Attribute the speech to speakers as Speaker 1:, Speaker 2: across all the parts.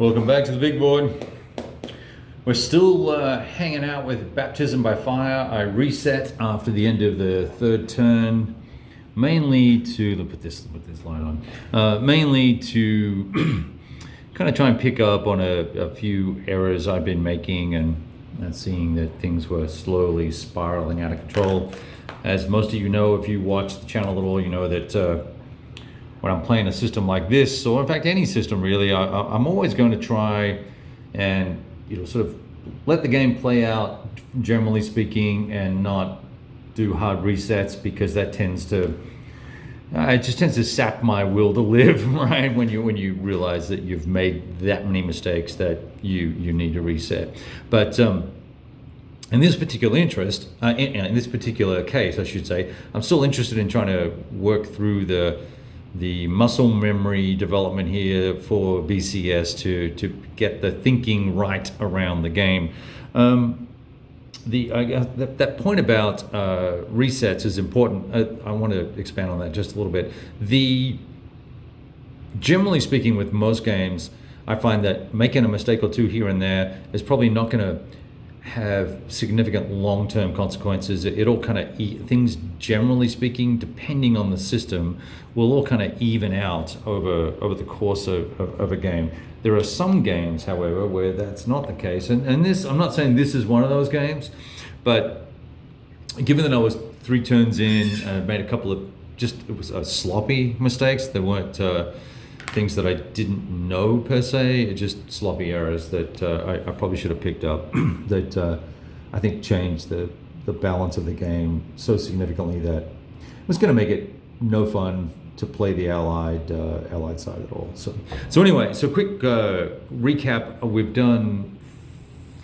Speaker 1: Welcome back to the big board. We're still hanging out with Baptism by Fire. I reset after the end of the third turn, mainly to put this light on. Mainly to kind of try and pick up on a few errors I've been making and seeing that things were slowly spiraling out of control. As most of you know, if you watch the channel at all, you know that when I'm playing a system like this, or in fact any system really, I'm always going to try and sort of let the game play out, generally speaking, and not do hard resets, because that tends to it just tends to sap my will to live, right? When you realize that you've made that many mistakes that you need to reset. But in this particular in this particular case, I should say, I'm still interested in trying to work through the muscle memory development here for BCS to get the thinking right around the game. That point about resets is important. I want to expand on that just a little bit. Generally speaking, with most games, I find that making a mistake or two here and there is probably not going to have significant long-term consequences. It all kind of things, generally speaking, depending on the system, will all kind of even out over the course of a game. There are some games, however, where that's not the case, and this, I'm not saying this is one of those games, but given that I was 3 turns in and made a couple of sloppy mistakes, there weren't things that I didn't know per se, just sloppy errors that I probably should have picked up that I think changed the balance of the game so significantly that it was going to make it no fun to play the allied side at all. So anyway, quick recap.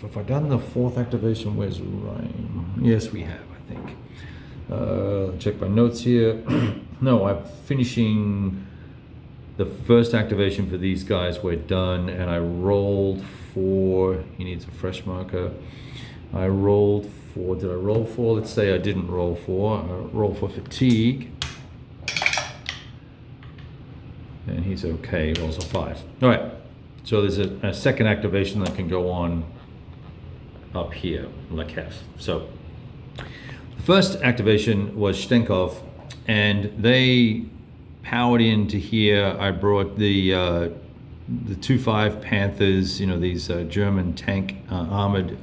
Speaker 1: Have I done the 4th activation? Where's Rhyme? Yes, we have, I think. Check my notes here. No, I'm finishing the first activation for these guys. We're done, and I rolled 4. He needs a fresh marker. I rolled 4. Did I roll 4? Let's say I didn't roll 4. I rolled for fatigue. And he's okay, he rolls a 5. All right, so there's a second activation that can go on up here, Lekef. So the first activation was Stenkov, and they powered into here. I brought the 2-5 Panthers, these German tank armored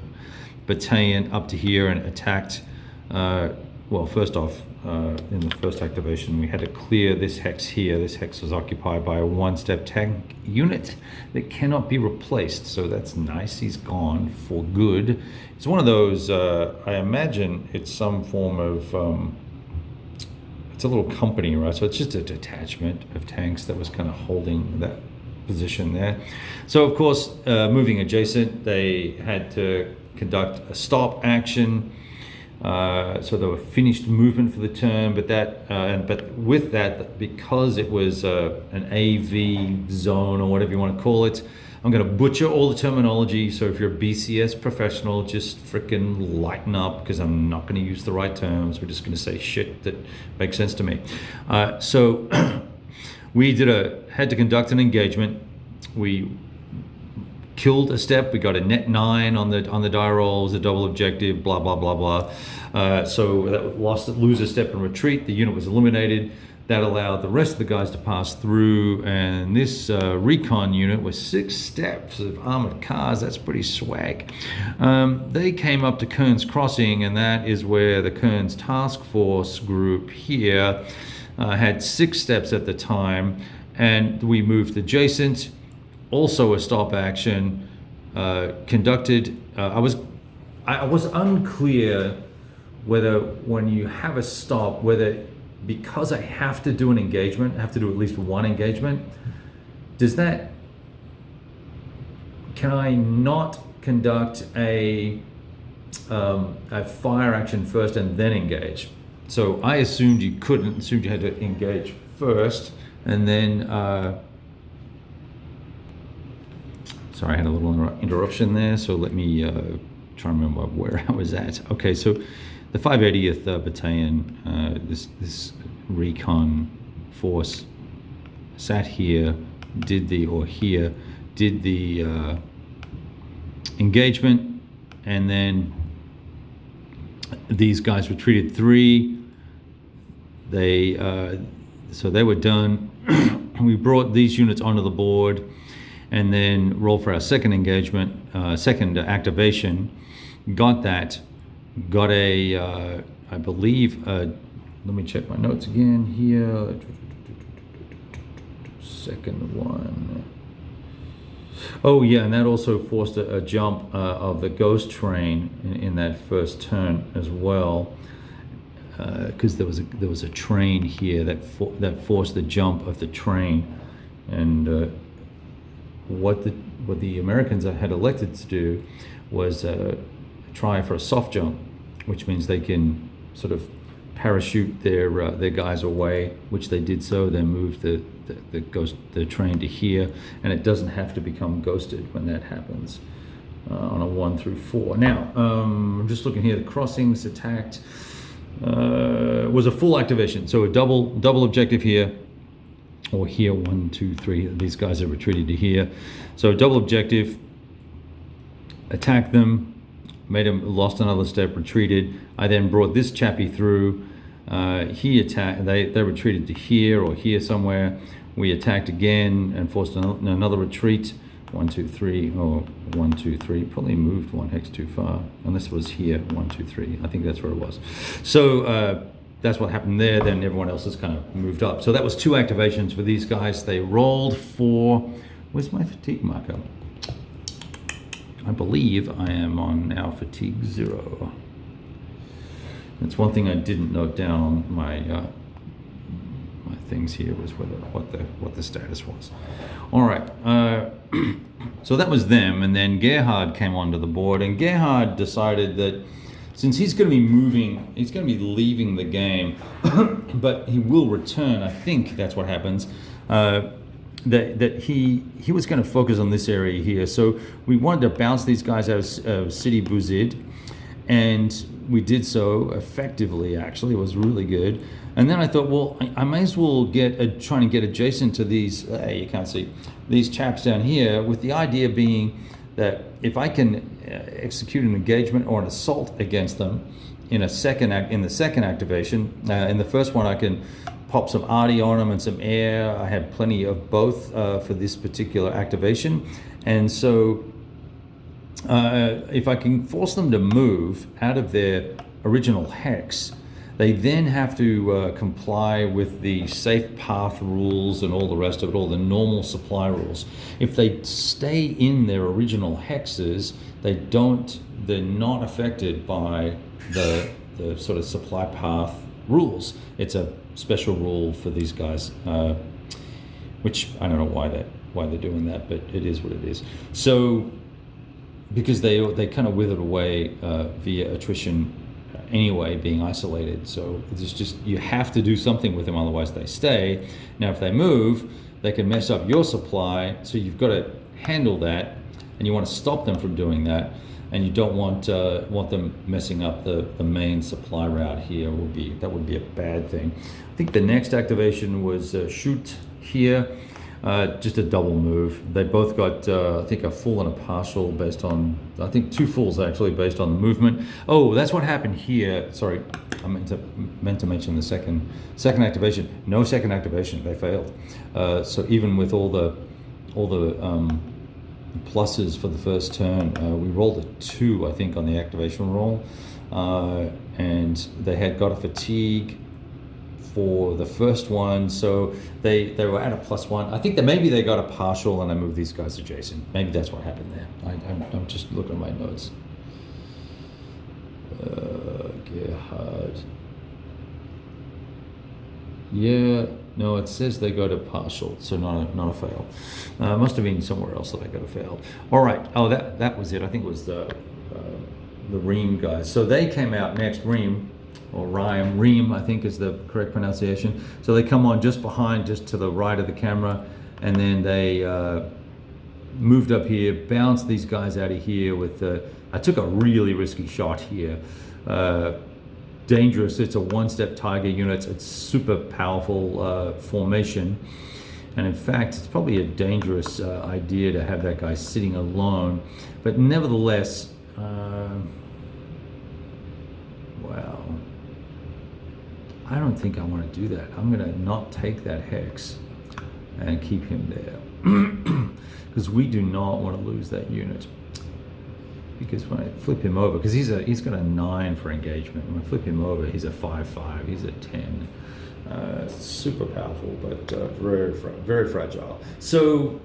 Speaker 1: battalion up to here and attacked. Well, first off, in the first activation, we had to clear this hex here. This hex was occupied by a 1-step tank unit that cannot be replaced. So that's nice. He's gone for good. It's one of those, I imagine it's some form of, it's a little company, right? So it's just a detachment of tanks that was kind of holding that position there. So of course, moving adjacent, they had to conduct a stop action. So they were finished movement for the turn, but with that, because it was an AV zone or whatever you want to call it, I'm going to butcher all the terminology. So if you're a BCS professional, just freaking lighten up, because I'm not going to use the right terms. We're just going to say shit that makes sense to me. So we had to conduct an engagement. We killed a step. We got a net 9 on the die rolls, a double objective, blah blah blah blah. So that lose a step and retreat. The unit was eliminated. That allowed the rest of the guys to pass through, and this recon unit was 6 steps of armored cars. That's pretty swag. They came up to Kern's Crossing, and that is where the Kern's task force group here had 6 steps at the time, and we moved adjacent. Also a stop action conducted. I was unclear whether when you have a stop, whether because I have to do an engagement, I have to do at least one engagement, can I not conduct a fire action first and then engage? So I assumed you couldn't, assumed you had to engage first and then sorry, I had a little interruption there, so let me try and remember where I was at. Okay, so the 580th Battalion, this recon force sat here, did the engagement, and then these guys retreated 3. So they were done. We brought these units onto the board, and then rolled for our second engagement, second activation. Got that. Got a, I believe, let me check my notes again here. Second one. Oh yeah, and that also forced a jump of the ghost train in that first turn as well, because there was a train here that forced the jump of the train, and what the Americans had elected to do was try for a soft jump, which means they can sort of parachute their guys away, which they did. So they moved the train to here, and it doesn't have to become ghosted when that happens on a 1 through 4. Now I'm just looking here. The crossings attacked was a full activation, so a double objective here, or here. 1, 2, 3. These guys are retreated to here, so double objective. Attacked them. Made him lost another step, retreated. I then brought this chappie through. He attacked. They retreated to here or here somewhere. We attacked again and forced another retreat. 1, 2, 3. Oh, 1, 2, 3. Probably moved 1 hex too far. Unless it was here. 1, 2, 3. I think that's where it was. So that's what happened there. Then everyone else has kind of moved up. So that was 2 activations for these guys. They rolled for. Where's my fatigue marker? I believe I am on now fatigue 0. That's one thing I didn't note down on my my things here, was what the status was. All right, so that was them, and then Gerhard came onto the board, and Gerhard decided that since he's going to be moving, he's going to be leaving the game, but he will return. I think that's what happens. That he was going to focus on this area here. So we wanted to bounce these guys out of City Buzid, and we did so effectively. Actually, it was really good. And then I thought, well, I might as well trying to get adjacent to these. You can't see these chaps down here, with the idea being that if I can execute an engagement or an assault against them in the second activation, in the first one I can pop some arty on them and some air. I had plenty of both for this particular activation. And so if I can force them to move out of their original hex, they then have to comply with the safe path rules and all the rest of it, all the normal supply rules. If they stay in their original hexes, they're not affected by the sort of supply path rules. It's a special rule for these guys, which I don't know why they're doing that, but it is what it is. So because they kind of withered away via attrition anyway, being isolated. So it's just, you have to do something with them, otherwise they stay. Now if they move, they can mess up your supply, so you've got to handle that, and you want to stop them from doing that, and you don't want them messing up the main supply route here. That would be a bad thing. I think the next activation was shoot here, just a double move. They both got I think a full and a partial based on, I think 2 fulls actually based on the movement. Oh, that's what happened here. Sorry, I meant to mention the second activation. No second activation. They failed. So even with all the pluses for the first turn, we rolled a 2, I think, on the activation roll, and they had got a fatigue for the first one, so they were at a +1. I think that maybe they got a partial, and I moved these guys adjacent. Maybe that's what happened there. I'm just looking at my notes. Gerhard. Yeah, no, it says they got a partial, so not a fail. Must have been somewhere else that I got a fail. All right. Oh, that was it. I think it was the Ream guys. So they came out next. Ream, or Ream, I think is the correct pronunciation. So they come on just behind, just to the right of the camera, and then they moved up here, bounced these guys out of here with I took a really risky shot here. Dangerous. It's a 1-step tiger unit. It's super powerful formation. And in fact, it's probably a dangerous idea to have that guy sitting alone. But nevertheless, well, I don't think I want to do that. I'm going to not take that hex and keep him there. Because we do not want to lose that unit. Because when I flip him over, because he's got a 9 for engagement. When I flip him over, he's a 5/5, he's a 10. Super powerful, but very fragile. So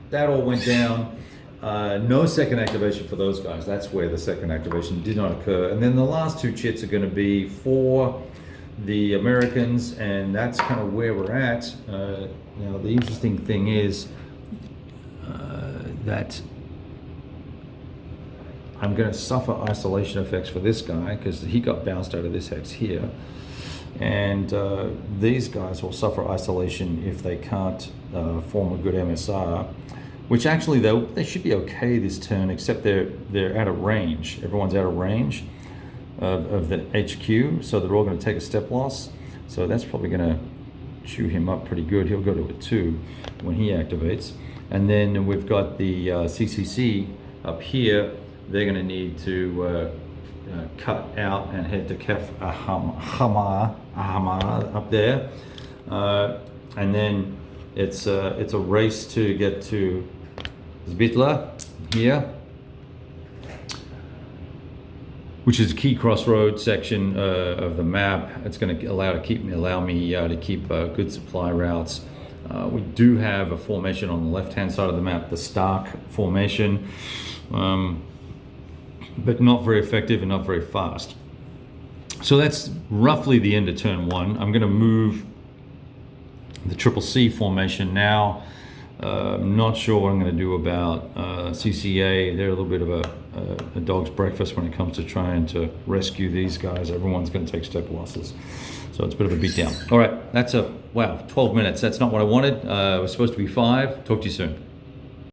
Speaker 1: that all went down. No second activation for those guys. That's where the second activation did not occur. And then the last 2 chits are going to be for the Americans, and that's kind of where we're at. The interesting thing is that I'm going to suffer isolation effects for this guy because he got bounced out of this hex here. And these guys will suffer isolation if they can't form a good MSR, which actually they should be okay this turn, except they're out of range. Everyone's out of range of the HQ, so they're all going to take a step loss. So that's probably going to chew him up pretty good. He'll go to a 2 when he activates. And then we've got the CCC up here. They're going to need to cut out and head to Kef Ahmar up there, and then it's a race to get to Zbitla here, which is a key crossroad section of the map. It's going to allow me to keep good supply routes. We do have a formation on the left-hand side of the map, the Stark formation. But not very effective and not very fast. So that's roughly the end of turn 1. I'm going to move the Triple C formation now. I'm not sure what I'm going to do about CCA. They're a little bit of a dog's breakfast when it comes to trying to rescue these guys. Everyone's going to take step losses. So it's a bit of a beatdown. All right, that's 12 minutes. That's not what I wanted. It was supposed to be 5. Talk to you soon.